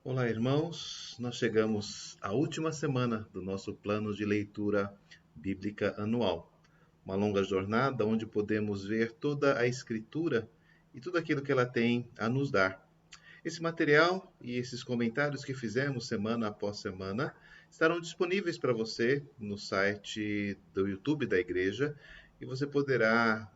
Olá, irmãos. Nós chegamos à última semana do nosso plano de leitura bíblica anual. Uma longa jornada onde podemos ver toda a Escritura e tudo aquilo que ela tem a nos dar. Esse material e esses comentários que fizemos semana após semana estarão disponíveis para você no site do YouTube da igreja e você poderá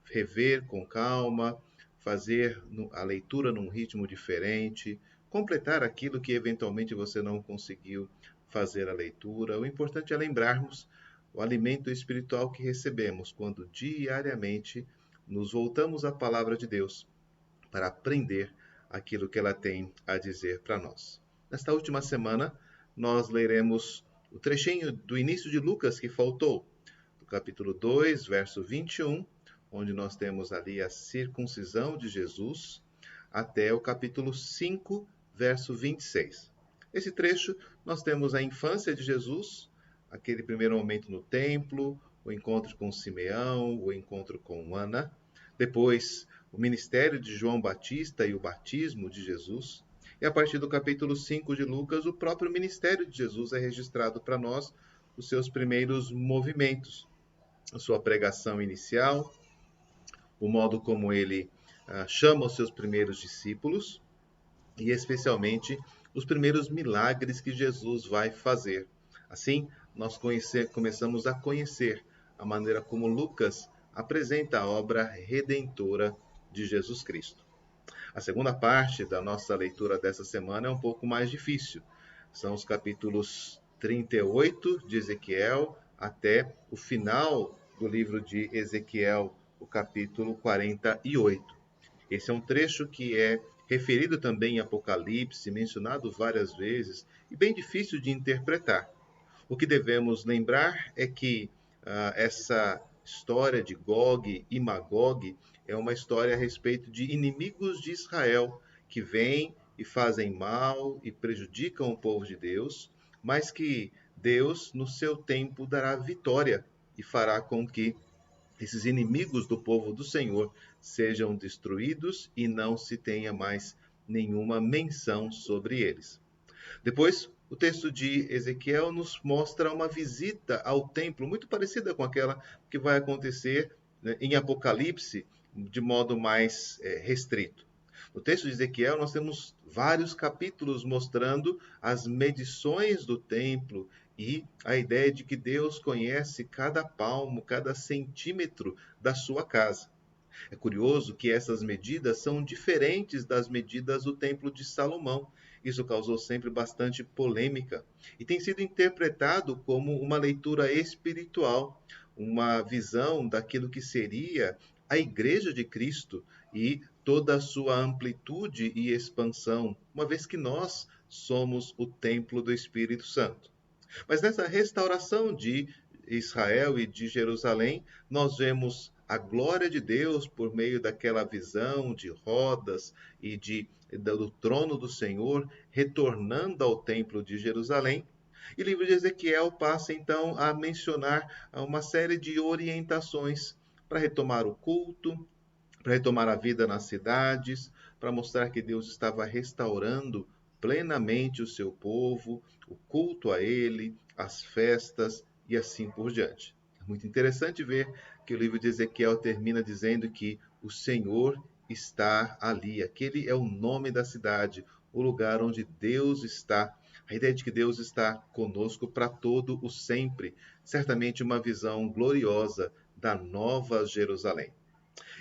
rever com calma, fazer a leitura num ritmo diferente, completar aquilo que eventualmente você não conseguiu fazer a leitura. O importante é lembrarmos o alimento espiritual que recebemos quando diariamente nos voltamos à palavra de Deus para aprender aquilo que ela tem a dizer para nós. Nesta última semana, nós leremos o trechinho do início de Lucas que faltou, do capítulo 2, verso 21, onde nós temos ali a circuncisão de Jesus, até o capítulo 5, verso 26. Esse trecho nós temos a infância de Jesus, aquele primeiro momento no templo, o encontro com Simeão, o encontro com Ana, depois o ministério de João Batista e o batismo de Jesus. E a partir do capítulo 5 de Lucas, o próprio ministério de Jesus é registrado para nós, os seus primeiros movimentos, a sua pregação inicial, o modo como ele chama os seus primeiros discípulos e especialmente os primeiros milagres que Jesus vai fazer. Assim, nós começamos a conhecer a maneira como Lucas apresenta a obra redentora de Jesus Cristo. A segunda parte da nossa leitura dessa semana é um pouco mais difícil. São os capítulos 38 de Ezequiel até o final do livro de Ezequiel, o capítulo 48. Esse é um trecho que é referido também em Apocalipse, mencionado várias vezes e bem difícil de interpretar. O que devemos lembrar é que essa história de Gog e Magog é uma história a respeito de inimigos de Israel que vêm e fazem mal e prejudicam o povo de Deus, mas que Deus, no seu tempo, dará vitória e fará com que esses inimigos do povo do Senhor sejam destruídos e não se tenha mais nenhuma menção sobre eles. Depois, o texto de Ezequiel nos mostra uma visita ao templo, muito parecida com aquela que vai acontecer, né, em Apocalipse, de modo mais restrito. No texto de Ezequiel, nós temos vários capítulos mostrando as medições do templo e a ideia de que Deus conhece cada palmo, cada centímetro da sua casa. É curioso que essas medidas são diferentes das medidas do Templo de Salomão. Isso causou sempre bastante polêmica e tem sido interpretado como uma leitura espiritual, uma visão daquilo que seria a Igreja de Cristo e toda a sua amplitude e expansão, uma vez que nós somos o templo do Espírito Santo. Mas nessa restauração de Israel e de Jerusalém, nós vemos a glória de Deus por meio daquela visão de rodas e do trono do Senhor retornando ao templo de Jerusalém. E o livro de Ezequiel passa então a mencionar uma série de orientações para retomar o culto, para retomar a vida nas cidades, para mostrar que Deus estava restaurando plenamente o seu povo, o culto a Ele, as festas e assim por diante. É muito interessante ver que o livro de Ezequiel termina dizendo que o Senhor está ali. Aquele é o nome da cidade, o lugar onde Deus está. A ideia de que Deus está conosco para todo o sempre. Certamente uma visão gloriosa da nova Jerusalém.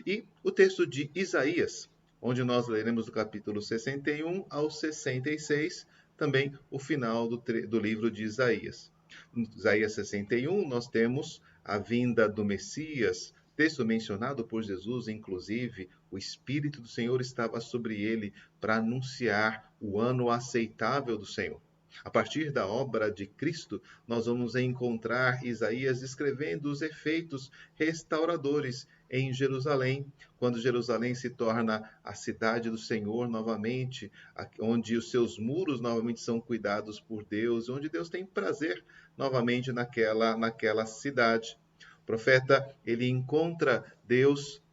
E o texto de Isaías, onde nós leremos do capítulo 61 ao 66, também o final do livro de Isaías. Em Isaías 61, nós temos a vinda do Messias, texto mencionado por Jesus, inclusive, o Espírito do Senhor estava sobre ele para anunciar o ano aceitável do Senhor. A partir da obra de Cristo, nós vamos encontrar Isaías descrevendo os efeitos restauradores em Jerusalém, quando Jerusalém se torna a cidade do Senhor novamente, onde os seus muros novamente são cuidados por Deus, onde Deus tem prazer novamente naquela cidade. O profeta, ele encontra Deus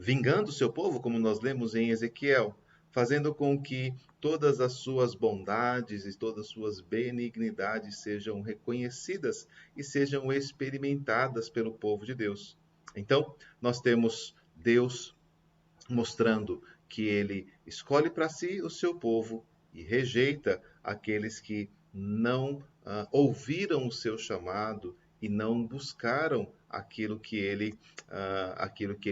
vingando o seu povo, como nós lemos em Ezequiel, fazendo com que todas as suas bondades e todas as suas benignidades sejam reconhecidas e sejam experimentadas pelo povo de Deus. Então, nós temos Deus mostrando que ele escolhe para si o seu povo e rejeita aqueles que não ouviram o seu chamado e não buscaram aquilo que ele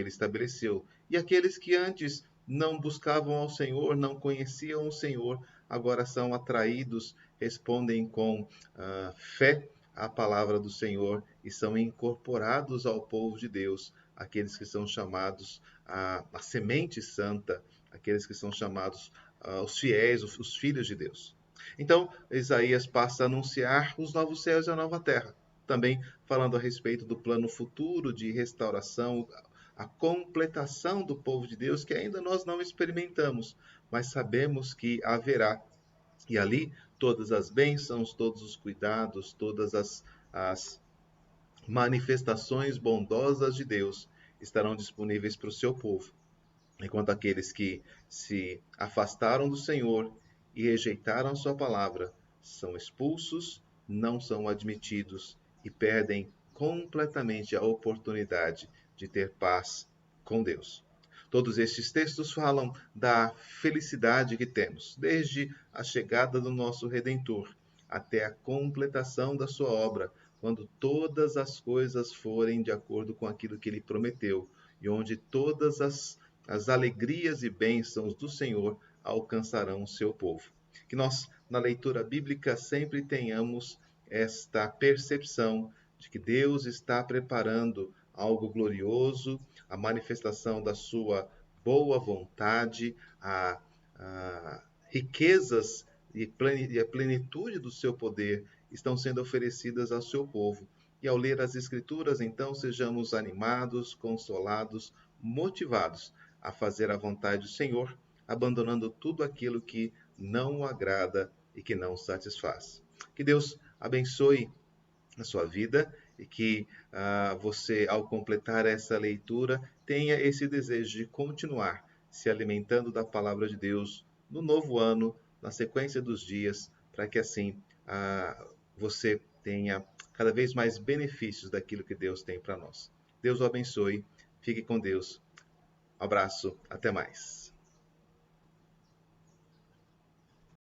estabeleceu. E aqueles que antes não buscavam ao Senhor, não conheciam o Senhor, agora são atraídos, respondem com fé à palavra do Senhor e são incorporados ao povo de Deus, aqueles que são chamados a semente santa, aqueles que são chamados os fiéis, os filhos de Deus. Então, Isaías passa a anunciar os novos céus e a nova terra, também falando a respeito do plano futuro de restauração, a completação do povo de Deus, que ainda nós não experimentamos, mas sabemos que haverá. E ali, todas as bênçãos, todos os cuidados, todas as manifestações bondosas de Deus estarão disponíveis para o seu povo, enquanto aqueles que se afastaram do Senhor e rejeitaram sua palavra são expulsos, não são admitidos e perdem completamente a oportunidade de ter paz com Deus. Todos estes textos falam da felicidade que temos, desde a chegada do nosso Redentor até a completação da sua obra, quando todas as coisas forem de acordo com aquilo que ele prometeu, e onde todas as alegrias e bênçãos do Senhor alcançarão o seu povo. Que nós, na leitura bíblica, sempre tenhamos esta percepção de que Deus está preparando algo glorioso, a manifestação da sua boa vontade, a riquezas e a plenitude do seu poder estão sendo oferecidas ao seu povo. E ao ler as Escrituras, então, sejamos animados, consolados, motivados a fazer a vontade do Senhor, abandonando tudo aquilo que não o agrada e que não o satisfaz. Que Deus abençoe a sua vida e que você, ao completar essa leitura, tenha esse desejo de continuar se alimentando da palavra de Deus no novo ano, na sequência dos dias, para que assim você tenha cada vez mais benefícios daquilo que Deus tem para nós. Deus o abençoe, fique com Deus. Abraço, até mais.